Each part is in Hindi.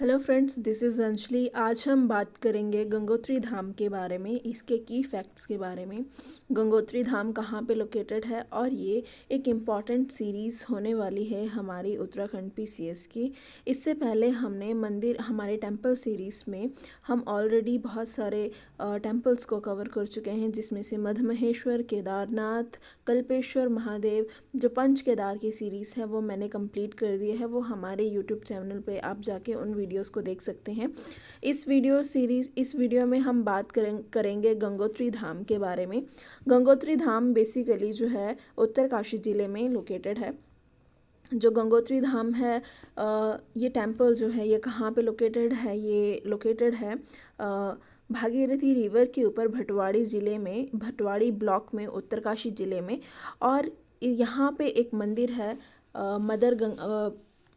Hello friends, this is Anjali. आज हम बात करेंगे गंगोत्री धाम के बारे में, इसके की फैक्ट्स के बारे में। गंगोत्री धाम कहाँ पे लोकेटेड है और ये एक इम्पॉर्टेंट सीरीज़ होने वाली है हमारी उत्तराखंड पीसीएस की। इससे पहले हमने मंदिर हमारे टेंपल सीरीज़ में हम ऑलरेडी बहुत सारे टेंपल्स को कवर कर चुके हैं, जिसमें से मधमहेश्वर, केदारनाथ, कल्पेश्वर महादेव, जो पंच केदार की सीरीज़ है वो मैंने कंप्लीट कर दी है। वो हमारे यूट्यूब चैनल पे आप जाके उन वीडियोस को देख सकते हैं। इस वीडियो में हम बात करेंगे गंगोत्री धाम के बारे में। गंगोत्री धाम बेसिकली जो है उत्तरकाशी ज़िले में लोकेटेड है। जो गंगोत्री धाम है, ये टेम्पल जो है ये कहाँ पे लोकेटेड है? ये लोकेटेड है भागीरथी रिवर के ऊपर भटवाड़ी ज़िले में, भटवाड़ी ब्लॉक में, उत्तरकाशी ज़िले में। और यहाँ पे एक मंदिर है,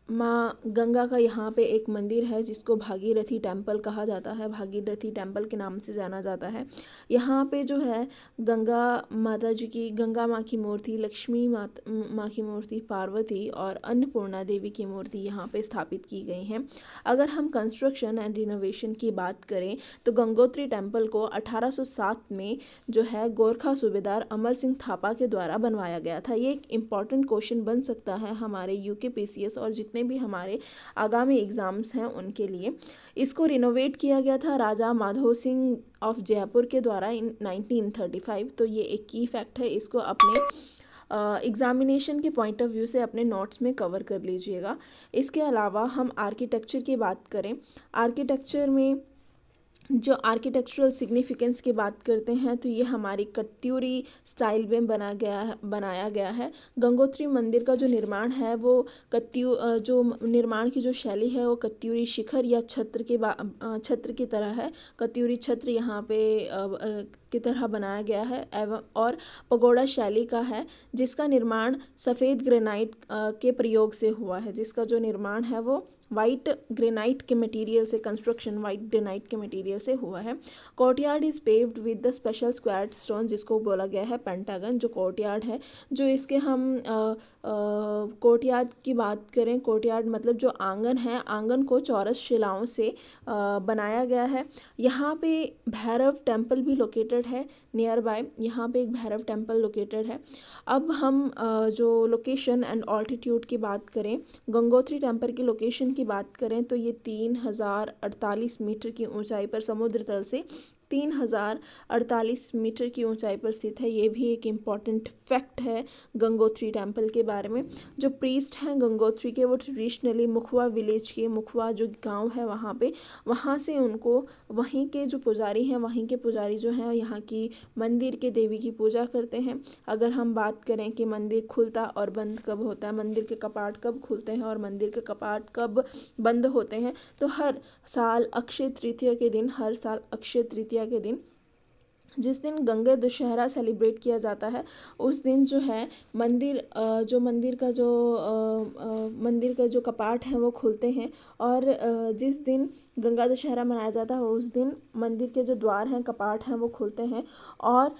माँ गंगा का यहाँ पे एक मंदिर है जिसको भागीरथी टेम्पल कहा जाता है, भागीरथी टेम्पल के नाम से जाना जाता है। यहाँ पे जो है गंगा माता जी की, गंगा माँ की मूर्ति, लक्ष्मी माँ की मूर्ति, पार्वती और अन्नपूर्णा देवी की मूर्ति यहाँ पे स्थापित की गई हैं। अगर हम कंस्ट्रक्शन एंड रिनोवेशन की बात करें तो गंगोत्री टेम्पल को 1807 में जो है गोरखा सूबेदार अमर सिंह थापा के द्वारा बनवाया गया था। ये एक इम्पॉर्टेंट क्वेश्चन बन सकता है हमारे यूके पीसीएस और जितने भी हमारे आगामी एग्ज़ाम्स हैं उनके लिए। इसको रिनोवेट किया गया था राजा माधो सिंह ऑफ जयपुर के द्वारा इन 1935। तो ये एक की फैक्ट है, इसको अपने एग्जामिनेशन के पॉइंट ऑफ व्यू से अपने नोट्स में कवर कर लीजिएगा। इसके अलावा हम आर्किटेक्चर की बात करें, आर्किटेक्चर में जो आर्किटेक्चरल सिग्निफिकेंस की बात करते हैं तो ये हमारी कत्यूरी स्टाइल में बनाया गया है। गंगोत्री मंदिर का जो निर्माण है वो जो निर्माण की जो शैली है वो कत्यूरी शिखर या छत्र की तरह है। कत्यूरी छत्र यहाँ पे की तरह बनाया गया है एवं और पगोड़ा शैली का है, जिसका निर्माण सफ़ेद ग्रेनाइट के प्रयोग से हुआ है। जिसका जो निर्माण है वो वाइट ग्रेनाइट के मटेरियल से, कंस्ट्रक्शन वाइट ग्रेनाइट के मटेरियल से हुआ है। Courtyard is paved with the special square stone, जिसको बोला गया है पेंटागन। जो कोर्टयार्ड है, जो इसके हम कोर्टयार्ड की बात करें, कोर्टयार्ड मतलब जो आंगन है, आंगन को चौरस शिलाओं से बनाया गया है। यहाँ पे भैरव टेम्पल भी लोकेटेड है नियर बाय, यहाँ पे एक भैरव टेम्पल लोकेटेड है। अब हम जो लोकेशन एंड ऑल्टीट्यूड की बात करें, गंगोत्री टेम्पल की लोकेशन की बात करें तो ये 3048 मीटर की ऊंचाई पर, समुद्र तल से 3048 मीटर की ऊंचाई पर स्थित है। ये भी एक इम्पॉर्टेंट फैक्ट है गंगोत्री टेम्पल के बारे में। जो प्रीस्ट हैं गंगोत्री के, वो ट्रेडिशनली मुखवा विलेज के, मुखवा जो गांव है वहाँ से उनको, वहीं के जो पुजारी हैं, वहीं के पुजारी जो हैं यहाँ की मंदिर के देवी की पूजा करते हैं। अगर हम बात करें कि मंदिर खुलता और बंद कब होता है, मंदिर के कपाट कब खुलते हैं और मंदिर के कपाट कब बंद होते हैं, तो हर साल अक्षय तृतीया के दिन, हर साल अक्षय तृतीया के दिन, जिस दिन गंगा दशहरा सेलिब्रेट किया जाता है, उस दिन जो है मंदिर का जो कपाट है वो खुलते हैं। और जिस दिन गंगा दशहरा मनाया जाता है उस दिन मंदिर के जो द्वार हैं, कपाट हैं, वो खुलते हैं। और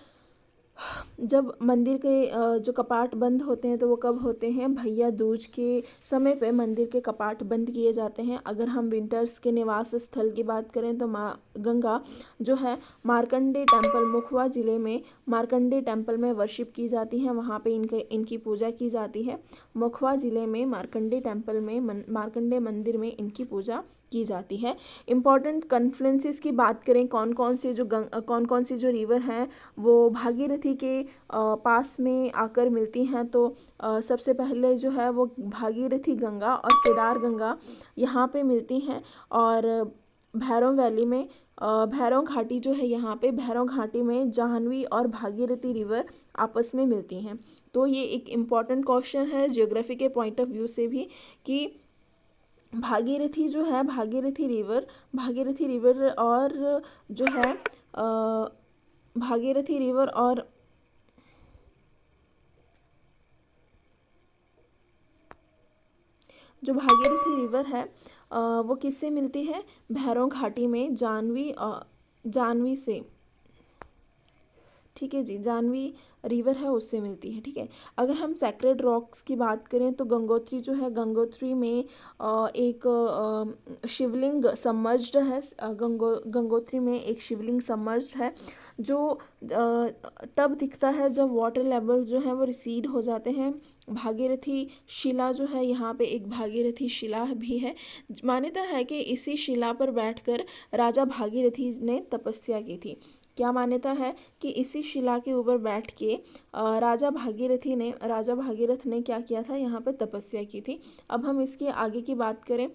जब मंदिर के जो कपाट बंद होते हैं तो वो कब होते हैं? भैया दूज के समय पे मंदिर के कपाट बंद किए जाते हैं। अगर हम विंटर्स के निवास स्थल की बात करें तो माँ गंगा जो है मार्कंडे टेम्पल, मुखवा ज़िले में मार्कंडे टेम्पल में वर्शिप की जाती हैं, वहाँ पे इनकी पूजा की जाती है। मुखवा ज़िले में मार्कंडे टेम्पल में मार्कंडे मंदिर में इनकी पूजा की जाती है। इम्पॉर्टेंट कॉन्फ्लुएंसेस की बात करें, कौन कौन सी जो रिवर हैं वो भागीरथी के पास में आकर मिलती हैं, तो सबसे पहले जो है वो भागीरथी गंगा और केदार गंगा यहाँ पे मिलती हैं। और भैरव वैली में भैरव घाटी जो है, यहाँ पे भैरव घाटी में जाह्नवी और भागीरथी रिवर आपस में मिलती हैं। तो ये एक इम्पॉर्टेंट क्वेश्चन है ज्योग्राफी के पॉइंट ऑफ व्यू से भी कि भागीरथी जो है, भागीरथी रिवर और जो है भागीरथी रिवर और जो भागीरथी रिवर है वो किससे मिलती है? भैरव घाटी में जाह्नवी से। ठीक है जी, जानवी रिवर है उससे मिलती है। ठीक है, अगर हम सैक्रेड रॉक्स की बात करें तो गंगोत्री जो है, गंगोत्री में एक शिवलिंग सबमर्ज्ड है। गंगोत्री में एक शिवलिंग सबमर्ज्ड है जो तब दिखता है जब वाटर लेवल जो है वो रिसीड हो जाते हैं। भागीरथी शिला जो है, यहाँ पे एक भागीरथी शिला भी है। मान्यता है कि इसी शिला पर बैठकर राजा भागीरथी ने तपस्या की थी। क्या मान्यता है कि इसी शिला के ऊपर बैठ के राजा भागीरथ ने क्या किया था, यहाँ पे तपस्या की थी। अब हम इसके आगे की बात करें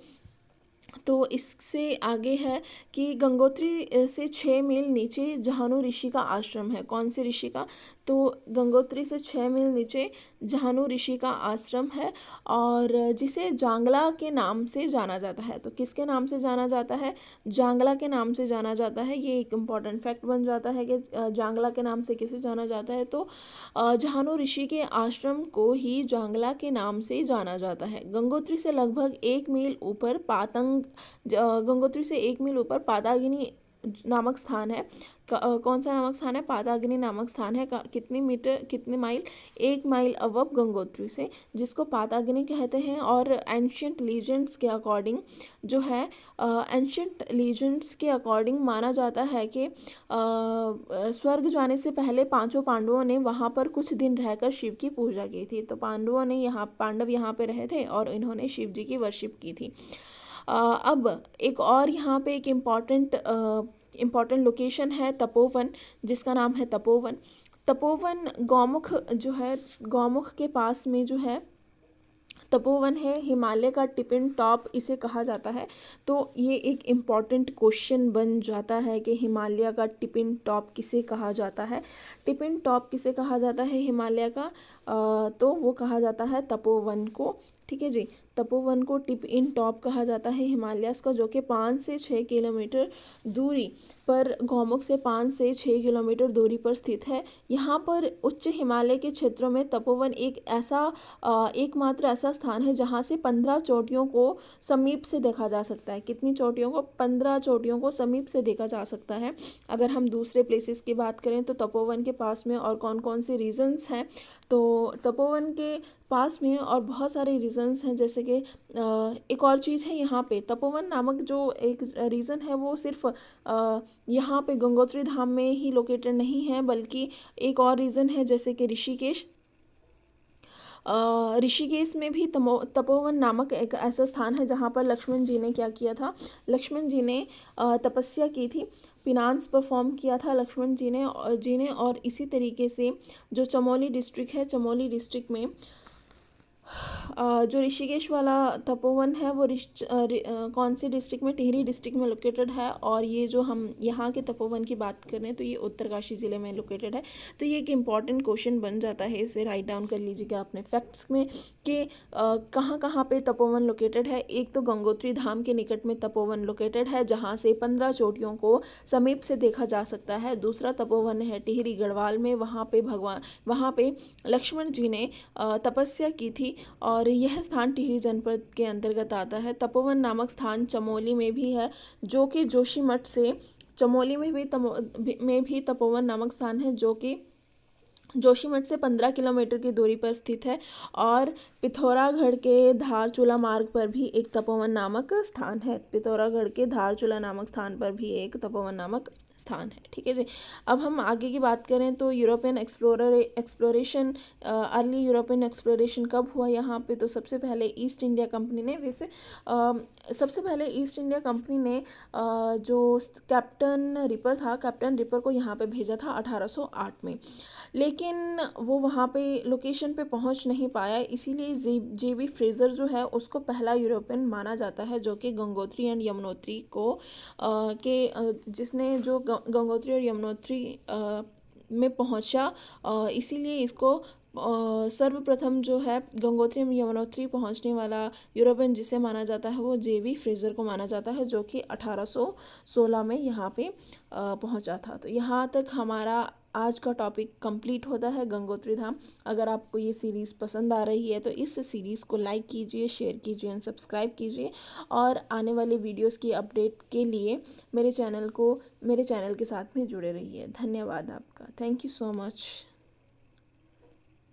तो इससे आगे है कि गंगोत्री से 6 मील नीचे जहानु ऋषि का आश्रम है। कौन से ऋषि का? तो गंगोत्री से 6 मील नीचे जहानु ऋषि का आश्रम है और जिसे जांगला के नाम से जाना जाता है। तो किसके नाम से जाना जाता है? जांगला के नाम से जाना जाता है। ये एक इम्पॉर्टेंट फैक्ट बन जाता है कि जांगला के नाम से किसे जाना जाता है, तो जहानु ऋषि के आश्रम को ही जांगला के नाम से जाना जाता है। गंगोत्री से लगभग 1 मील ऊपर गंगोत्री से 1 मील ऊपर पातागिनी नामक स्थान है। कौन सा नामक स्थान है? पातागिनी नामक स्थान है। कितने माइल? 1 माइल अबव गंगोत्री से, जिसको पातागिनी कहते हैं। और एंशियंट लीजेंड्स के अकॉर्डिंग जो है, एंशियंट लीजेंड्स के अकॉर्डिंग माना जाता है कि स्वर्ग जाने से पहले 5 पांडवों ने वहाँ पर कुछ दिन रहकर शिव की पूजा की थी। तो पांडव यहाँ पे रहे थे और इन्होंने शिव जी की वर्शिप की थी। अब एक और यहाँ पे एक इम्पॉर्टेंट लोकेशन है तपोवन, जिसका नाम है तपोवन। तपोवन गौमुख जो है, गौमुख के पास में जो है तपोवन है। हिमालय का टिपिन टॉप इसे कहा जाता है। तो ये एक इम्पॉर्टेंट क्वेश्चन बन जाता है कि हिमालय का टिपिन टॉप किसे कहा जाता है। टिपिन टॉप किसे कहा जाता है हिमालय का? तो वो कहा जाता है तपोवन को। ठीक है जी, तपोवन को टिप इन टॉप कहा जाता है हिमालयस का, जो कि 5 से 6 किलोमीटर दूरी पर, गौमुख से 5 से 6 किलोमीटर दूरी पर स्थित है। यहाँ पर उच्च हिमालय के क्षेत्रों में तपोवन एकमात्र ऐसा स्थान है जहाँ से 15 चोटियों को समीप से देखा जा सकता है। कितनी चोटियों को? 15 चोटियों को समीप से देखा जा सकता है। अगर हम दूसरे प्लेसेस की बात करें तो तपोवन के पास में और कौन कौन से रीजन्स हैं, तो तपोवन के पास में और बहुत सारे रीजन्स हैं। जैसे कि एक और चीज़ है, यहाँ पे तपोवन नामक जो एक रीज़न है वो सिर्फ यहाँ पे गंगोत्री धाम में ही लोकेटेड नहीं है, बल्कि एक और रीज़न है जैसे कि ऋषिकेश। ऋषिकेश में भी तपोवन नामक एक ऐसा स्थान है जहाँ पर लक्ष्मण जी ने क्या किया था? लक्ष्मण जी ने तपस्या की थी, पिनांस परफॉर्म किया था लक्ष्मण जी ने। और इसी तरीके से जो चमोली डिस्ट्रिक्ट है, चमोली डिस्ट्रिक्ट में जो ऋषिकेश वाला तपोवन है वो कौन से डिस्ट्रिक्ट में? टिहरी डिस्ट्रिक्ट में लोकेटेड है। और ये जो हम यहाँ के तपोवन की बात कर रहे हैं तो ये उत्तरकाशी ज़िले में लोकेटेड है। तो ये एक इम्पॉर्टेंट क्वेश्चन बन जाता है, इसे राइट डाउन कर लीजिएगा अपने फैक्ट्स में कि कहाँ कहाँ पे तपोवन लोकेटेड है। एक तो गंगोत्री धाम के निकट में तपोवन लोकेटेड है जहाँ से 15 चोटियों को समीप से देखा जा सकता है। दूसरा तपोवन है टिहरी गढ़वाल में, वहाँ पे लक्ष्मण जी ने तपस्या की थी और यह स्थान टिहरी जनपद के अंतर्गत आता है। तपोवन नामक स्थान चमोली में भी है, जो कि जोशीमठ से, चमोली में भी तपोवन नामक स्थान है जो कि जोशीमठ से 15 किलोमीटर की दूरी पर स्थित है। और पिथौरागढ़ के धारचूला मार्ग पर भी एक तपोवन नामक स्थान है। पिथौरागढ़ के धारचूला नामक स्थान पर भी एक तपोवन नामक स्थान है। ठीक है जी, अब हम आगे की बात करें तो European exploration, early European exploration कब हुआ यहाँ पे? तो सबसे पहले ईस्ट इंडिया कंपनी ने जो कैप्टन रिपर को यहाँ पे भेजा था 1808 में। लेकिन वो वहाँ पे लोकेशन पे पहुँच नहीं पाया, इसीलिए जेबी फ्रेजर जो है उसको पहला यूरोपियन माना जाता है जो कि गंगोत्री एंड यमुनोत्री को जिसने जो गंगोत्री और यमुनोत्री में पहुँचा, इसीलिए इसको सर्वप्रथम जो है गंगोत्री में यमुनोत्री पहुंचने वाला यूरोपियन जिसे माना जाता है वो जेबी फ्रेजर को माना जाता है, जो कि 1816 में यहाँ पे पहुंचा था। तो यहाँ तक हमारा आज का टॉपिक कंप्लीट होता है गंगोत्री धाम। अगर आपको ये सीरीज़ पसंद आ रही है तो इस सीरीज़ को लाइक कीजिए, शेयर कीजिए एंड सब्सक्राइब कीजिए, और आने वाले वीडियोस की अपडेट के लिए मेरे चैनल के साथ में जुड़े रहिए। धन्यवाद आपका। Thank you so much.